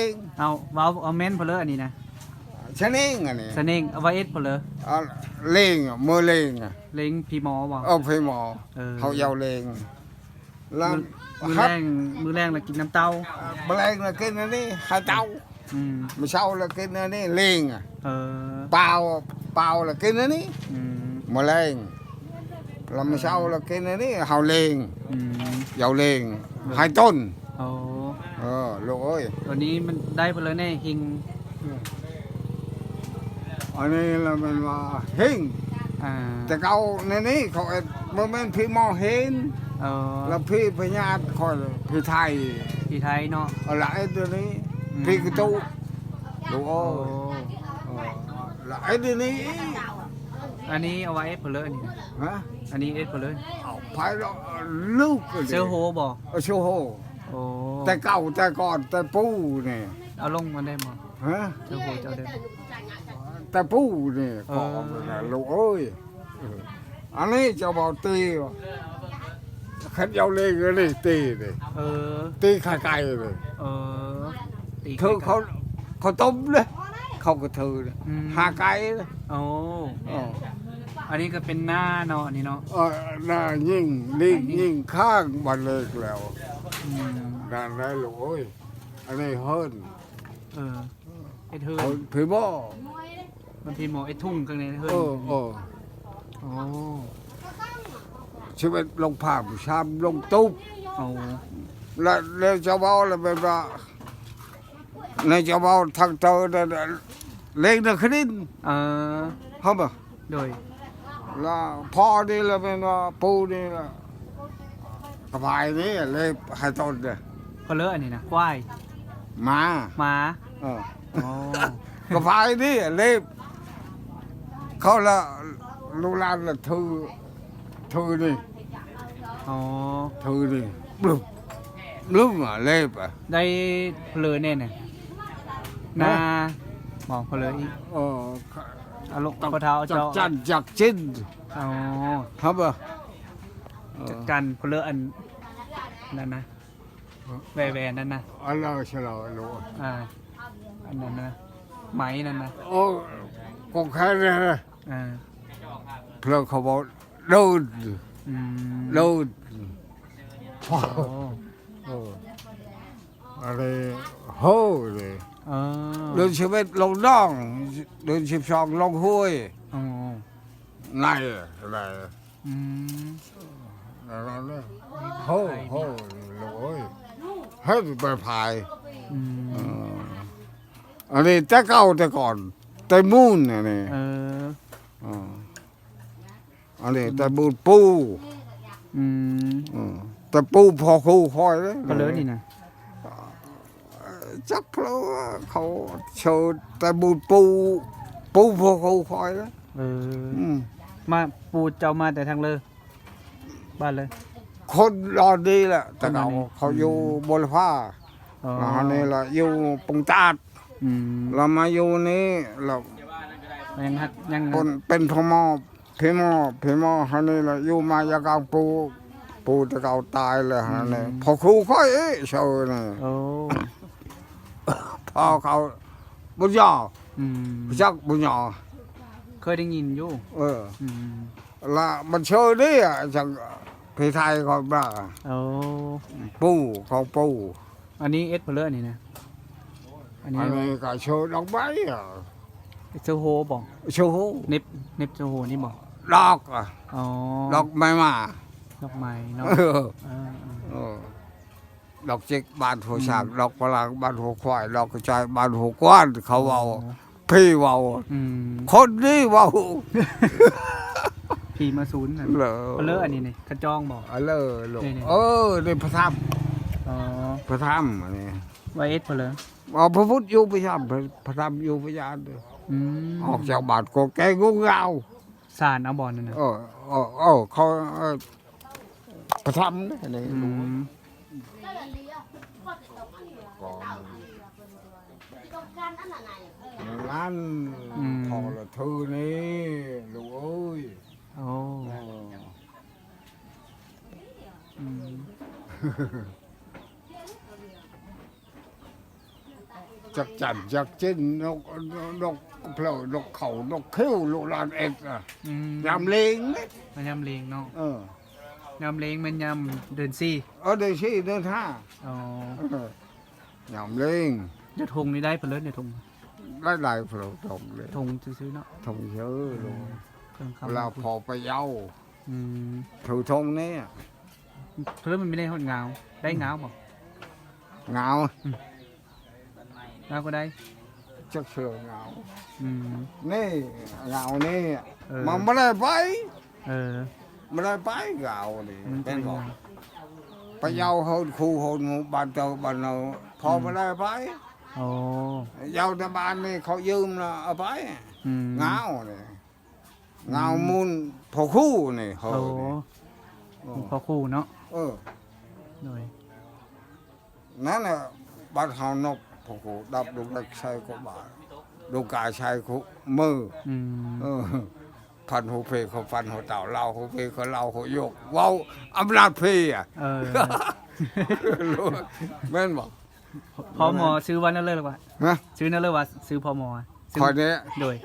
ก่งเอาเม้นเพลออันนี้นะชะนิ่งอันนี้สนิงเอาไว้เอ็ดเพลอเลงมือเลงเล้งพี่หมอบ่พี่หมอเขายาวเลงแล้วมือแรงแล้วกินน้ำเต้าแมลงlàกินอันนี้หาเต้ามื้อเช้าlàกินอันนี้เลงเปล่าlàกินอันนี้แมลงแล้วมื้อเช้าlàกินอันนี้เฮาเลงยาวเลง2ต้นลูกเอ้ยวันนี้มันได้เพลอแน่หิงอันนี้làมันว่าหิงแต่เขาในนี้เขาบ่แม่นพี่หมอเห็นแล้วพี่พญาคอยพี่ไทยเนาะหลายตัวนี้พี่กระตุลูกโอ้หลายตัวนี้อันนี้เอาไว้เอ็ดเพลออันนี้ฮะอันนี้เอ็ดเพลอเอาไปลูกเสื้อโฮบ่เสื้อโฮแต่เก่าแต่ก่อนแต่ปูนี่เอาลงมาได้บ่ฮะเสื้อโฮเจ้าเด้แต่ปูนี่ก็ลูกเอ้ยอันนี้จะบอกตีขันยาวเลยก็เลยตีเลยตีขาไก่เลยเธอเขาต้มเลยเขาก็เธอเลยหาไก่เลยอันนี้ก็เป็นหน้าเนาะนี่เนาะหน้ายิ่งข้างบันเลยแล้วนั่นได้ลูกเอ้ยอันนี้เฮิร์นไอ้เธอผีบ่มันพี่หมอไอ้ทุ่งข้างในเฮิร์นชีวิตลงผ่าชามลงตุ๊บแล้วเจ้าบ่าวเลยแบบว่าในเจ้าบ่าวทางเตอเล็กนักขึ้นฮะบ่โดยแล้วพ่อนี่ละเป็นว่าปูนี่ละกระพายนี่เลยให้ต้นเลยก็เลอะอันนี้นะควายหมากระพายนี่เลยเขาละลูกหลานละถือนี่ถือนี่บอ่ะเล็บอ่ะได้เพลอแน่เนี่ยนาบอกเพลออีกเอาลูกกระเท้าจักจันจักจิ้นครับอ่ะจักจันเพลออันนั่นนะแหวนนั่นนะอันนั้นฉลาดลูกอันนั้นนะไหมนั่นนะโอ้ก็แค่นี้นะเพลอเขาบอกโดนอะไรโหเลยเดินชีวิตลงน่องเดิน12ลงห้วยในอะไรอะไรโหเลยให้ไปพายอันนี้แต่เก่าแต่ก่อนแต่มูนอันนี้อันนี้แต่บูดปูแต่ปูพอคู่คอยเลยก็เลยนี่นะจักเพราะเขาโชว์แต่บูดปูพอคู่คอยแล้วมาปูเจ้ามาแต่ทางเลยบ้านเลยคนรอดีแหละแต่เขาอยู่บนฟ้าอันนี้แหละอยู่ปงตาดเรามาอยู่นี้เรายังเป็นพมพี่หมอฮันนี่แหละอยู่มายากางปูจะเก่าตายเลยฮันนี่พอครูค่อยเชื่อนี่พอเขาบุญยอจักบุญยอเคยได้ยินอยู่ละมันเชื่อนี่อ่ะจากพี่ไทยเขาบ้าปูของปูอันนี้เอ็ดเพลอนี่นะอันนี้ก็เชื่อดอกไม้อ่ะเชื่อโฮบอกเชื่อโฮเน็บเชื่อโฮนี่บอกดอกอ่ะดอกไม้มาดอกไม้เนาะดอกจิกบานหัวฉากดอกพลังบานหัวควายดอกกระจายบานหัวกว้านเขาเอาพี่เอาคนนี้เอาพี่มาศูนย์น่ะเลอะอันนี้นี่กระจองบอกเลอะลูกนี่พระธรรมพระธรรมอันนี้ไวเอสเพลอพระพุทธอยู่พระธรรมพระธรรมอยู่พระญาณออกจากบาทก็แกงงเงาสารเอาบอลนั่นนะเขาพระธรรมนี่ร้านพอละทือนี่ลูกเอ้ย จักจันจักจิ้นนกเพลอนกเขานกคิ้วลูกหลานเอ็ดอ่ะ อืม ยำเลงเนี่ย มายำเลงเนาะ เออย ำเลงมันยำเดินซี่ เดินชี้เดินท่า อ๋อ ยำเลง เดี๋ยวทงนี่ได้เพลินเดี๋ยวทง หลายเพลอทงเลย ทงซื้อๆเนาะ ทงเยอะเลย เครื่อง เว คำ ลาพอไปเย้า อืม ถูทงเนี่ย เพลินมันไม่ได้หดเงาได้เงาบ่ เงา เงาก็ได้ จักเชื่อเงา อืม นี่เงานี่ เออ มันไม่ได้ไป เออ ไม่ได้ไปเงานี่ มัน เป็ เป็น น บอก เงา ไปเย้าโหดคู่โหดหมู่บ้านเตาบ้านเราพอไม่ได้ไป โอ้ เย้าแต่บ้านนี่เขายืมนะเอาไป อืม เงาเนี่ยเงามูลพอคู่นี่เขา โอ้ นี่ พอคู่เนาะ เออ หน่อย นั่นน่ะบ้านเฮานกพวกกูดับลูกเล็กชายก็บาลูกกาชายกูมือ อืม พันหูเพเขาฟันหูเต่าเล่าหูเพเขาเล่าหูโยกเว้าอำนาจเพอ่ะ เออ รู้แม่นบอก พอหมอซื้อวันนั้นเลยหรือวะ ฮะ ซื้อนั่นเลยว่าซื้อพอหมอซื้ คอยเนี้ย โดย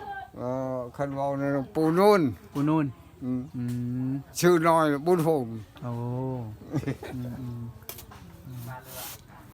คันเว้าในปูนุ่น กูนู่น อืม อืม ชื่อน้อยบุญหงส์ โอ้อืม